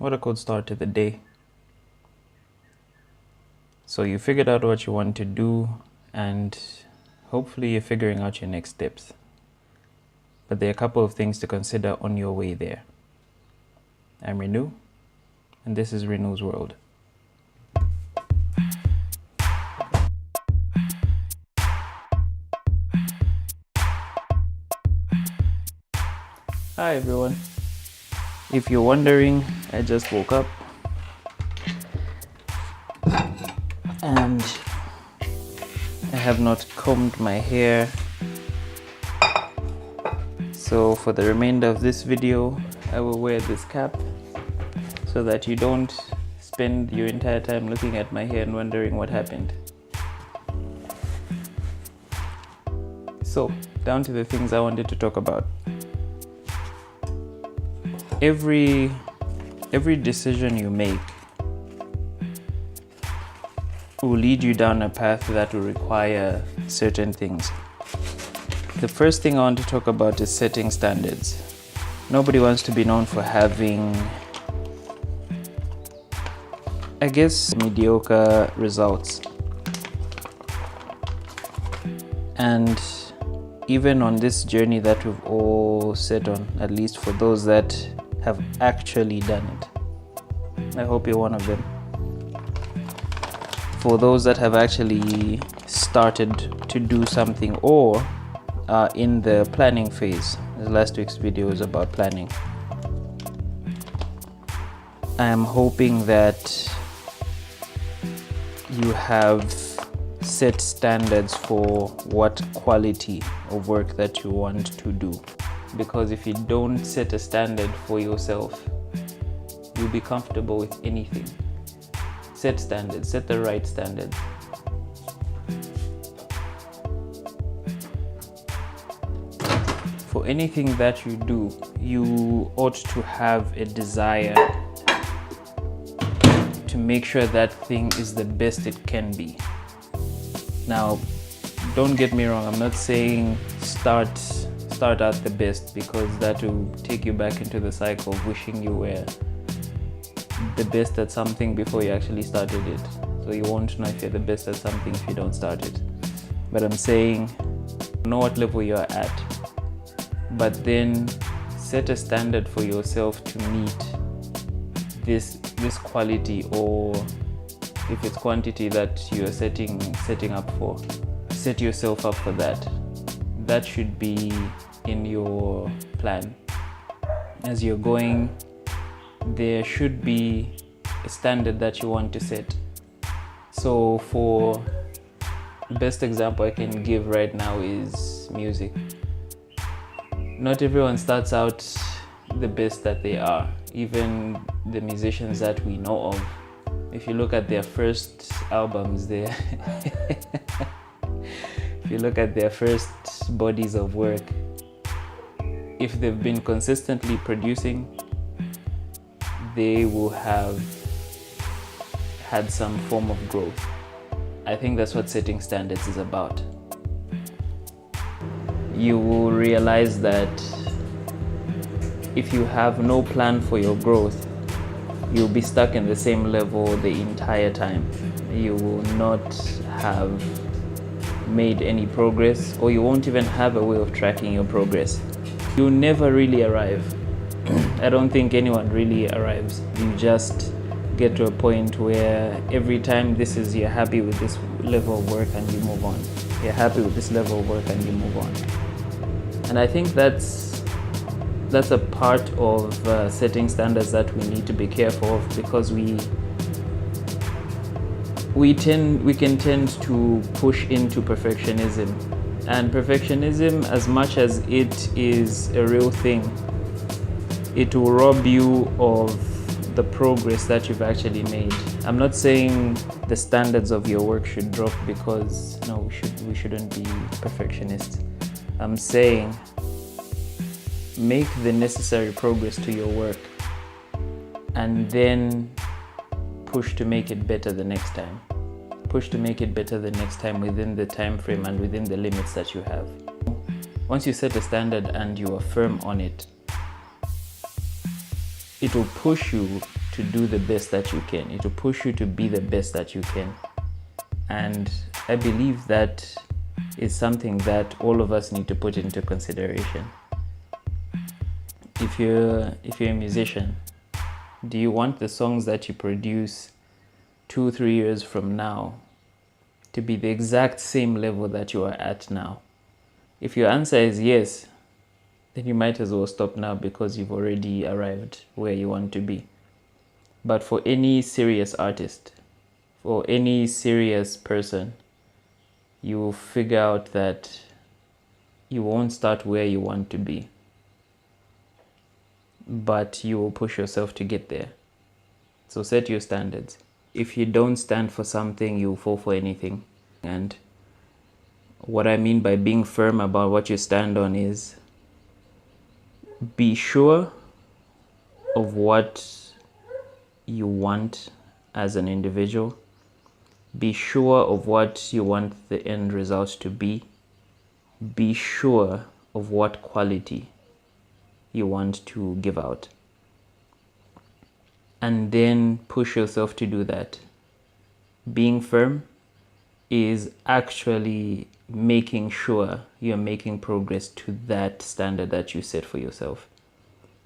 What a cool start to the day. So you figured out what you want to do, and hopefully you're figuring out your next steps. But there are a couple of things to consider on your way there. I'm Renew, and this is Renew's World. Hi everyone. If you're wondering, I just woke up and I have not combed my hair. So for the remainder of this video, I will wear this cap so that you don't spend your entire time looking at my hair and wondering what happened. So, down to the things I wanted to talk about. Every decision you make will lead you down a path that will require certain things. The first thing I want to talk about is setting standards. Nobody wants to be known for having, I guess, mediocre results. And even on this journey that we've all set on, at least for those that have actually done it, I hope you're one of them. For those that have actually started to do something or are in the planning phase, as last week's video was about planning, I am hoping that you have set standards for what quality of work that you want to do. Because if you don't set a standard for yourself, you'll be comfortable with anything. Set standards, set the right standards. For anything that you do, you ought to have a desire to make sure that thing is the best it can be. Now, don't get me wrong, I'm not saying start out the best, because that will take you back into the cycle of wishing you were the best at something before you actually started it. So you won't know if you're the best at something if you don't start it. But I'm saying, know what level you're at, but then set a standard for yourself to meet this quality, or if it's quantity that you're setting up for, set yourself up for that. That should be in your plan. As you're going, there should be a standard that you want to set. So for the best example I can give right now is music. Not everyone starts out the best that they are. Even the musicians that we know of, if you look at their first albums, if you look at their first bodies of work, if they've been consistently producing, they will have had some form of growth. I think that's what setting standards is about. You will realize that if you have no plan for your growth, you'll be stuck in the same level the entire time. You will not have made any progress, or you won't even have a way of tracking your progress. You'll never really arrive. I don't think anyone really arrives. You just get to a point where every time you're happy with this level of work and you move on. You're happy with this level of work and you move on. And I think that's a part of setting standards that we need to be careful of, because we can tend to push into perfectionism. And perfectionism, as much as it is a real thing, it will rob you of the progress that you've actually made. I'm not saying the standards of your work should drop, because no, we shouldn't be perfectionists. I'm saying make the necessary progress to your work and then push to make it better the next time. Push to make it better the next time within the time frame and within the limits that you have. Once you set a standard and you are firm on it, it will push you to do the best that you can. It will push you to be the best that you can. And I believe that is something that all of us need to put into consideration. If you're a musician, do you want the songs that you produce 2-3 years from now to be the exact same level that you are at now? If your answer is yes, then you might as well stop now, because you've already arrived where you want to be. But for any serious artist, for any serious person, you will figure out that you won't start where you want to be, but you will push yourself to get there. So set your standards. If you don't stand for something, you'll fall for anything. And what I mean by being firm about what you stand on is, be sure of what you want as an individual. Be sure of what you want the end result to be. Be sure of what quality you want to give out. And then push yourself to do that. Being firm is actually making sure you're making progress to that standard that you set for yourself.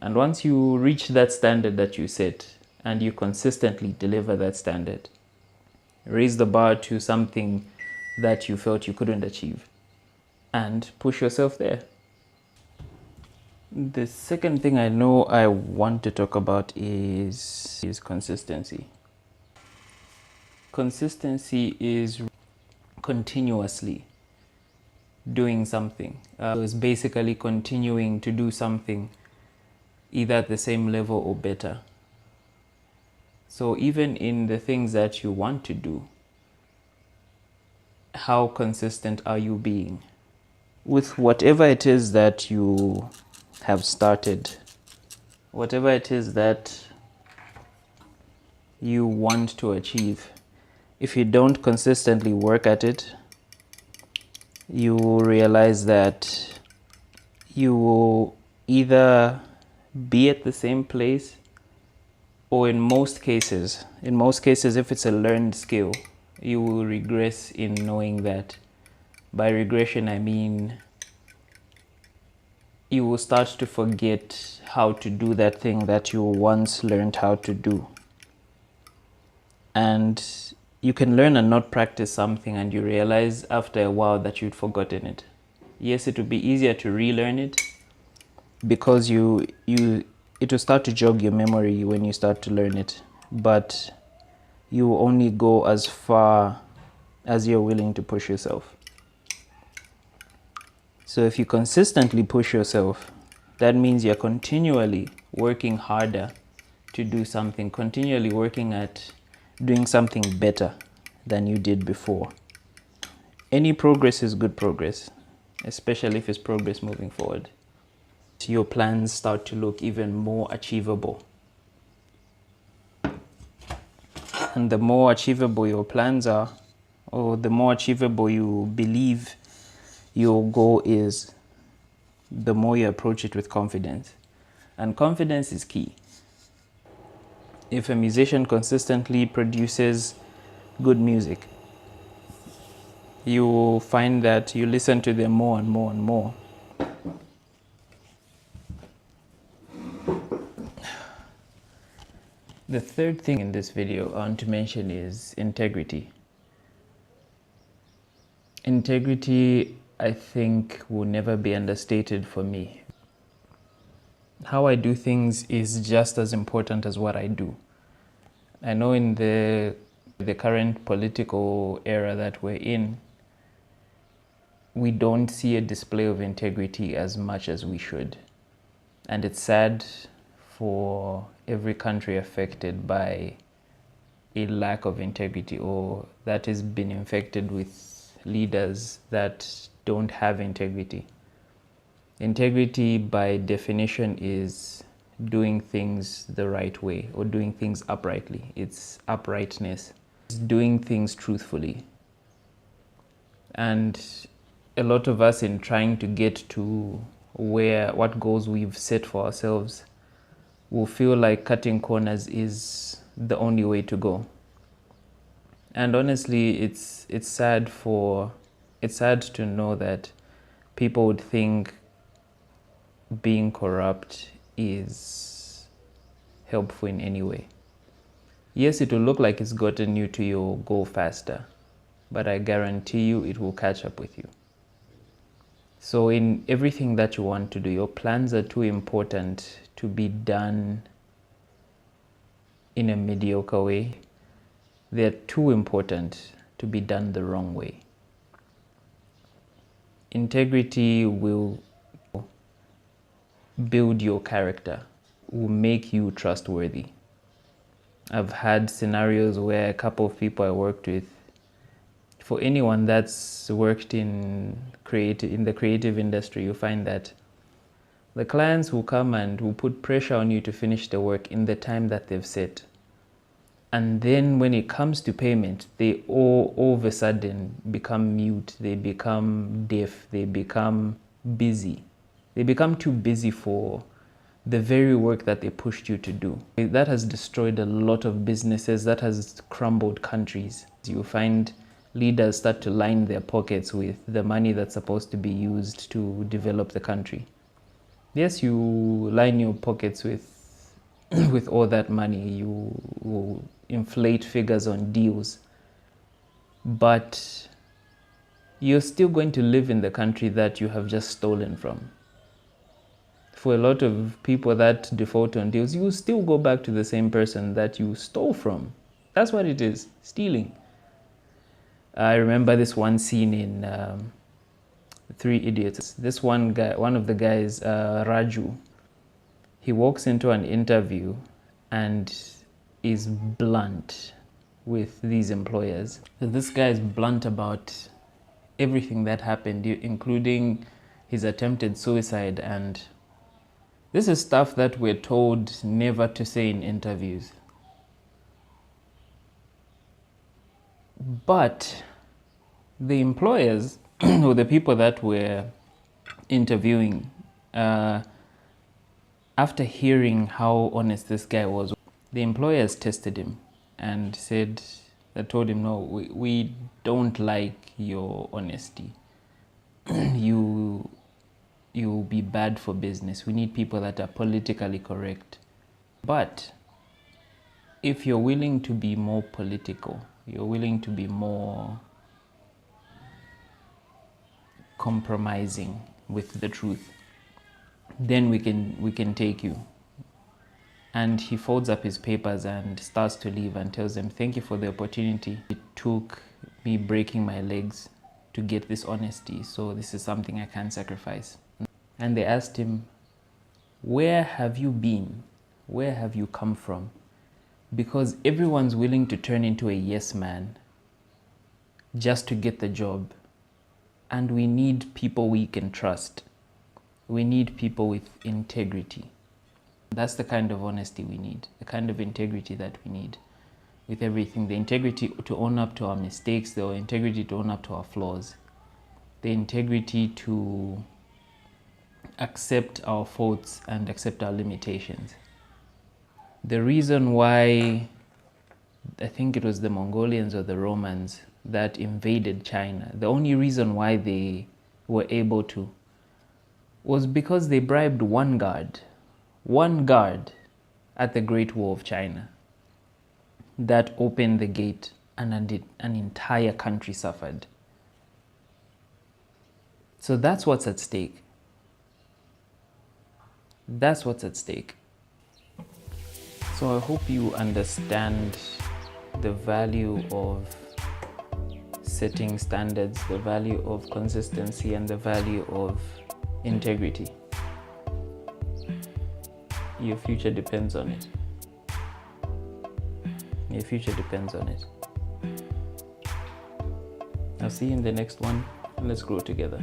And once you reach that standard that you set and you consistently deliver that standard, raise the bar to something that you felt you couldn't achieve and push yourself there. The second thing I know I want to talk about is consistency. Consistency is continuously doing something. It's basically continuing to do something either at the same level or better. So even in the things that you want to do, how consistent are you being? With whatever it is that you have started, whatever it is that you want to achieve, if you don't consistently work at it, you will realize that you will either be at the same place, or in most cases, if it's a learned skill, you will regress in knowing that. By regression, I mean you will start to forget how to do that thing that you once learned how to do. And you can learn and not practice something, and you realize after a while that you'd forgotten it. Yes, it would be easier to relearn it, because it will start to jog your memory when you start to learn it, but you will only go as far as you're willing to push yourself. So if you consistently push yourself, that means you're continually working harder to do something, continually working at doing something better than you did before. Any progress is good progress, especially if it's progress moving forward. Your plans start to look even more achievable. And the more achievable your plans are, or the more achievable you believe your goal is, the more you approach it with confidence. And confidence is key. If a musician consistently produces good music, you will find that you listen to them more and more and more. The third thing in this video I want to mention is integrity. Integrity, I think, will never be understated for me. How I do things is just as important as what I do. I know in the current political era that we're in, we don't see a display of integrity as much as we should. And it's sad for every country affected by a lack of integrity, or that has been infected with leaders that don't have integrity. Integrity, by definition, is doing things the right way, or doing things uprightly. It's uprightness. It's doing things truthfully. And a lot of us, in trying to get to what goals we've set for ourselves, will feel like cutting corners is the only way to go. And honestly, it's sad to know that people would think being corrupt is helpful in any way. Yes, it will look like it's gotten you to your goal faster, but I guarantee you it will catch up with you. So in everything that you want to do, your plans are too important to be done in a mediocre way. They're too important to be done the wrong way. Integrity will build your character, will make you trustworthy. I've had scenarios where a couple of people I worked with, for anyone that's worked in the creative industry, you find that the clients will come and will put pressure on you to finish the work in the time that they've set. And then when it comes to payment, they all of a sudden become mute, they become deaf, they become busy. They become too busy for the very work that they pushed you to do. That has destroyed a lot of businesses, that has crumbled countries. You find leaders start to line their pockets with the money that's supposed to be used to develop the country. Yes, you line your pockets with all that money, you will inflate figures on deals, but you're still going to live in the country that you have just stolen from. For a lot of people that default on deals, you still go back to the same person that you stole from. That's what it is, stealing. I remember this one scene in Three Idiots. This one guy, one of the guys, Raju, he walks into an interview and is blunt with these employers. This guy is blunt about everything that happened, including his attempted suicide, and this is stuff that we're told never to say in interviews. But the employers or the people that were interviewing, after hearing how honest this guy was, the employers tested him and told him, no, we don't like your honesty. You'll be bad for business. We need people that are politically correct. But if you're willing to be more political, you're willing to be more compromising with the truth, then we can take you. And he folds up his papers and starts to leave and tells them, thank you for the opportunity. It took me breaking my legs to get this honesty, so this is something I can't sacrifice. And they asked him, where have you been? Where have you come from? Because everyone's willing to turn into a yes man just to get the job. And we need people we can trust. We need people with integrity. That's the kind of honesty we need, the kind of integrity that we need with everything. The integrity to own up to our mistakes, the integrity to own up to our flaws, the integrity to accept our faults and accept our limitations. The reason why, I think it was the Mongolians or the Romans that invaded China, the only reason why they were able to was because they bribed one guard at the Great Wall of China that opened the gate, and an entire country suffered. So that's what's at stake. That's what's at stake. So I hope you understand the value of setting standards, the value of consistency, and the value of integrity. Your future depends on it. Your future depends on it. I'll see you in the next one, and let's grow together.